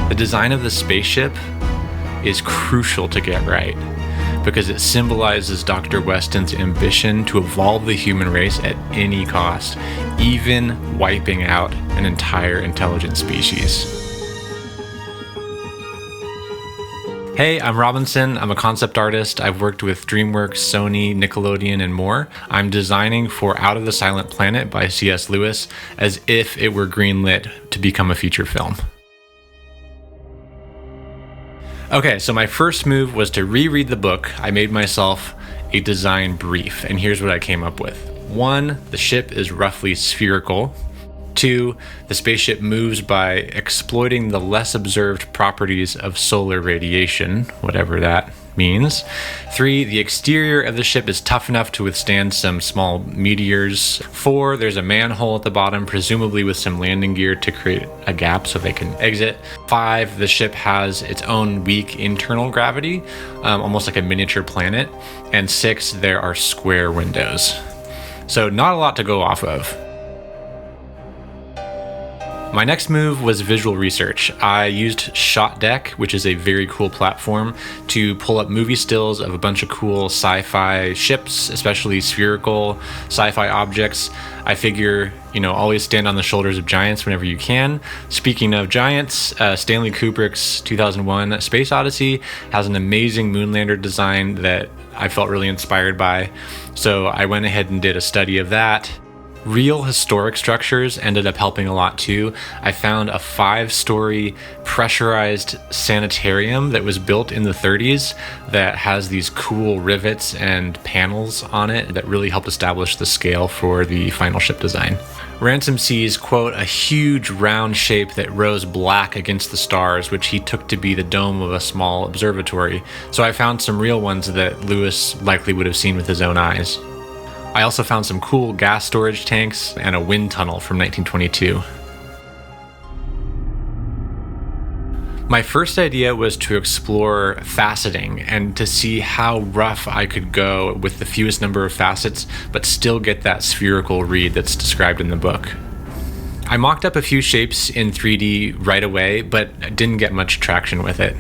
The design of the spaceship is crucial to get right because it symbolizes Dr. Weston's ambition to evolve the human race at any cost, even wiping out an entire intelligent species. Hey, I'm Robinson. I'm a concept artist. I've worked with DreamWorks, Sony, Nickelodeon, and more. I'm designing for Out of the Silent Planet by C.S. Lewis as if it were greenlit to become a feature film. Okay, so my first move was to reread the book. I made myself a design brief, and here's what I came up with. 1, the ship is roughly spherical. 2, the spaceship moves by exploiting the less observed properties of solar radiation, whatever that means. 3, the exterior of the ship is tough enough to withstand some small meteors. 4, there's a manhole at the bottom, presumably with some landing gear to create a gap so they can exit. 5, the ship has its own weak internal gravity, almost like a miniature planet. And 6, there are square windows. So not a lot to go off of. My next move was visual research. I used ShotDeck, which is a very cool platform, to pull up movie stills of a bunch of cool sci-fi ships, especially spherical sci-fi objects. I figure, always stand on the shoulders of giants whenever you can. Speaking of giants, Stanley Kubrick's 2001 Space Odyssey has an amazing moonlander design that I felt really inspired by. So I went ahead and did a study of that. Real historic structures ended up helping a lot too. I found a 5-story pressurized sanitarium that was built in the 30s that has these cool rivets and panels on it that really helped establish the scale for the final ship design. Ransom sees, quote, a huge round shape that rose black against the stars, which he took to be the dome of a small observatory. So I found some real ones that Lewis likely would have seen with his own eyes. I also found some cool gas storage tanks and a wind tunnel from 1922. My first idea was to explore faceting and to see how rough I could go with the fewest number of facets, but still get that spherical read that's described in the book. I mocked up a few shapes in 3D right away, but didn't get much traction with it.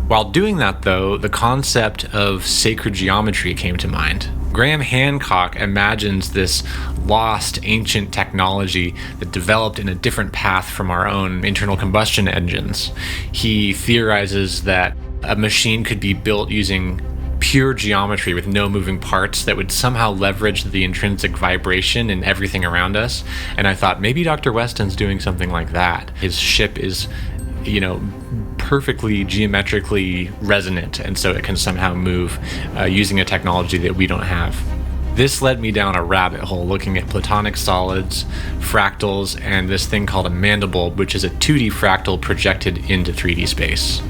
While doing that though, the concept of sacred geometry came to mind. Graham Hancock imagines this lost ancient technology that developed in a different path from our own internal combustion engines. He theorizes that a machine could be built using pure geometry with no moving parts that would somehow leverage the intrinsic vibration in everything around us. And I thought maybe Dr. Weston's doing something like that. His ship is, perfectly geometrically resonant, and so it can somehow move using a technology that we don't have. This led me down a rabbit hole looking at platonic solids, fractals, and this thing called a mandible, which is a 2D fractal projected into 3D space.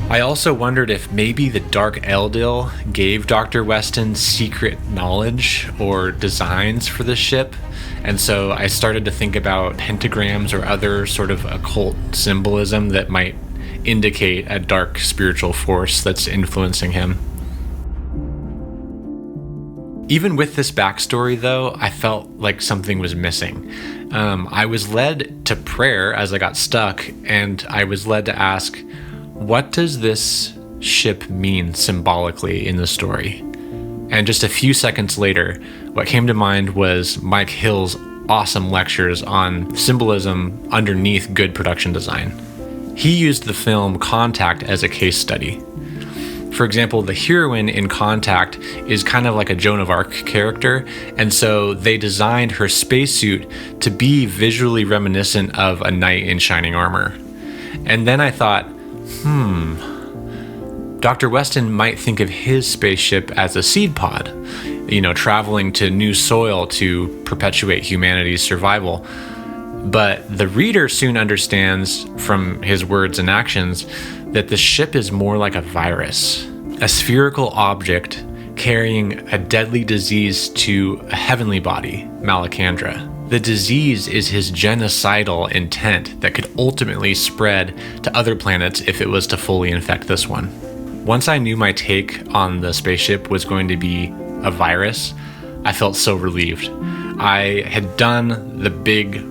I also wondered if maybe the Dark Eldil gave Dr. Weston secret knowledge or designs for the ship. And so I started to think about pentagrams or other sort of occult symbolism that might indicate a dark spiritual force that's influencing him. Even with this backstory, though, I felt like something was missing. I was led to prayer as I got stuck, and I was led to ask, what does this ship mean symbolically in the story? And just a few seconds later, what came to mind was Mike Hill's awesome lectures on symbolism underneath good production design. He used the film Contact as a case study. For example, the heroine in Contact is kind of like a Joan of Arc character, and so they designed her spacesuit to be visually reminiscent of a knight in shining armor. And then I thought, Dr. Weston might think of his spaceship as a seed pod, traveling to new soil to perpetuate humanity's survival. But the reader soon understands from his words and actions that the ship is more like a virus, a spherical object carrying a deadly disease to a heavenly body, Malacandra. The disease is his genocidal intent that could ultimately spread to other planets if it was to fully infect this one. Once I knew my take on the spaceship was going to be a virus, I felt so relieved. I had done the big,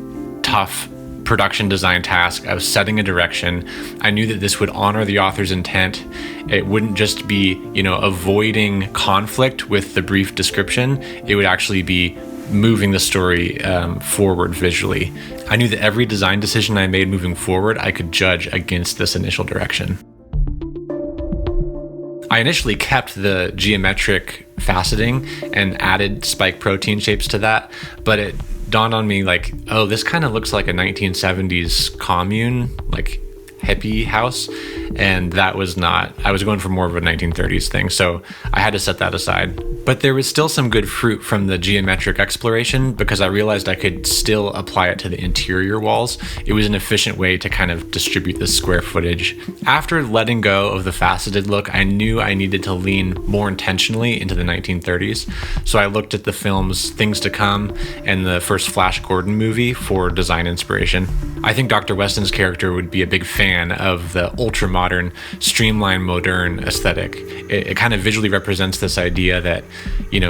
tough production design task of setting a direction. I knew that this would honor the author's intent. It wouldn't just be, avoiding conflict with the brief description. It would actually be moving the story forward visually. I knew that every design decision I made moving forward, I could judge against this initial direction. I initially kept the geometric faceting and added spike protein shapes to that, but it dawned on me this kind of looks like a 1970s commune, hippie house, and that was not. I was going for more of a 1930s thing, so I had to set that aside. But there was still some good fruit from the geometric exploration because I realized I could still apply it to the interior walls. It was an efficient way to kind of distribute the square footage. After letting go of the faceted look, I knew I needed to lean more intentionally into the 1930s, so I looked at the films Things to Come and the first Flash Gordon movie for design inspiration. I think Dr. Weston's character would be a big fan of the ultra-modern, streamlined, modern aesthetic. It kind of visually represents this idea that,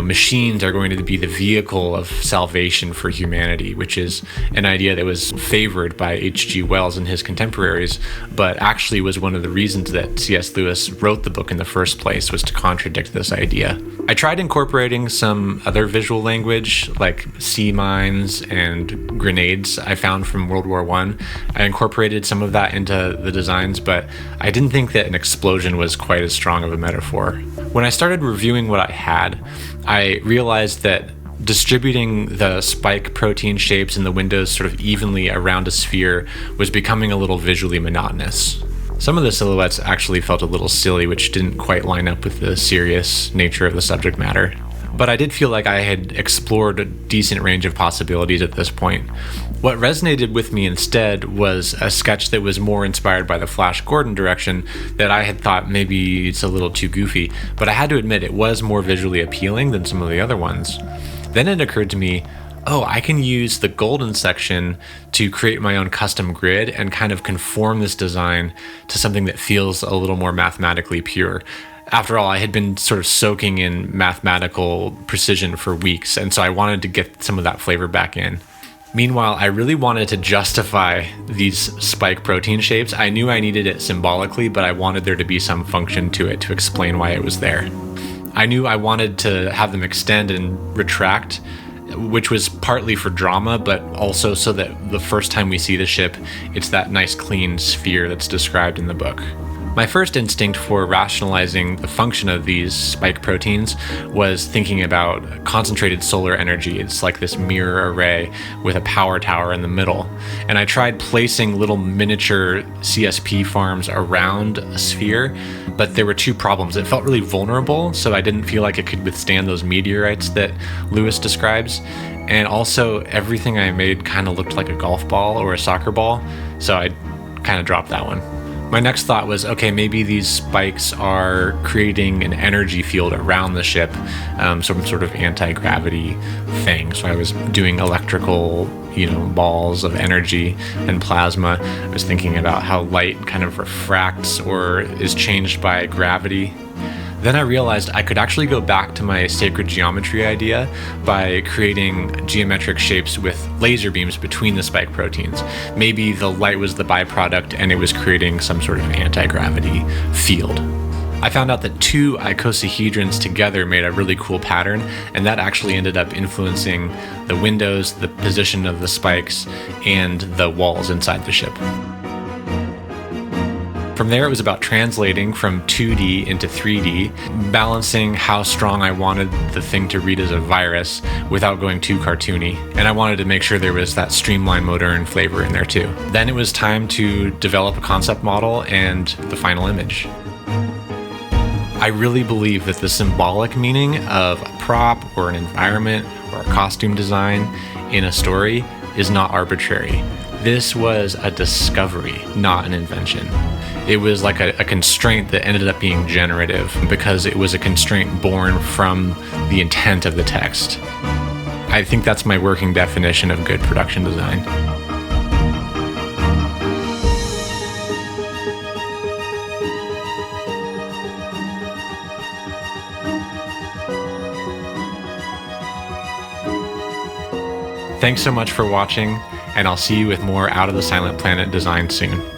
machines are going to be the vehicle of salvation for humanity, which is an idea that was favored by H.G. Wells and his contemporaries, but actually was one of the reasons that C.S. Lewis wrote the book in the first place, was to contradict this idea. I tried incorporating some other visual language, like sea mines and grenades I found from World War I. I incorporated some of that into the designs, but I didn't think that an explosion was quite as strong of a metaphor. When I started reviewing what I had, I realized that distributing the spike protein shapes in the windows sort of evenly around a sphere was becoming a little visually monotonous. Some of the silhouettes actually felt a little silly, which didn't quite line up with the serious nature of the subject matter. But I did feel like I had explored a decent range of possibilities at this point. What resonated with me instead was a sketch that was more inspired by the Flash Gordon direction that I had thought maybe it's a little too goofy, but I had to admit it was more visually appealing than some of the other ones. Then it occurred to me, I can use the golden section to create my own custom grid and kind of conform this design to something that feels a little more mathematically pure. After all, I had been sort of soaking in mathematical precision for weeks, and so I wanted to get some of that flavor back in. Meanwhile, I really wanted to justify these spike protein shapes. I knew I needed it symbolically, but I wanted there to be some function to it to explain why it was there. I knew I wanted to have them extend and retract, which was partly for drama, but also so that the first time we see the ship, it's that nice clean sphere that's described in the book. My first instinct for rationalizing the function of these spike proteins was thinking about concentrated solar energy. It's like this mirror array with a power tower in the middle. And I tried placing little miniature CSP farms around a sphere, but there were two problems. It felt really vulnerable, so I didn't feel like it could withstand those meteorites that Lewis describes. And also, everything I made kind of looked like a golf ball or a soccer ball, so I kind of dropped that one. My next thought was, maybe these spikes are creating an energy field around the ship, some sort of anti-gravity thing. So I was doing electrical, balls of energy and plasma. I was thinking about how light kind of refracts or is changed by gravity. Then I realized I could actually go back to my sacred geometry idea by creating geometric shapes with laser beams between the spike proteins. Maybe the light was the byproduct and it was creating some sort of anti-gravity field. I found out that two icosahedrons together made a really cool pattern, and that actually ended up influencing the windows, the position of the spikes, and the walls inside the ship. From there, it was about translating from 2D into 3D, balancing how strong I wanted the thing to read as a virus without going too cartoony. And I wanted to make sure there was that streamlined, modern flavor in there too. Then it was time to develop a concept model and the final image. I really believe that the symbolic meaning of a prop or an environment or a costume design in a story is not arbitrary. This was a discovery, not an invention. It was like a constraint that ended up being generative because it was a constraint born from the intent of the text. I think that's my working definition of good production design. Thanks so much for watching. and I'll see you with more Out of the Silent Planet design soon.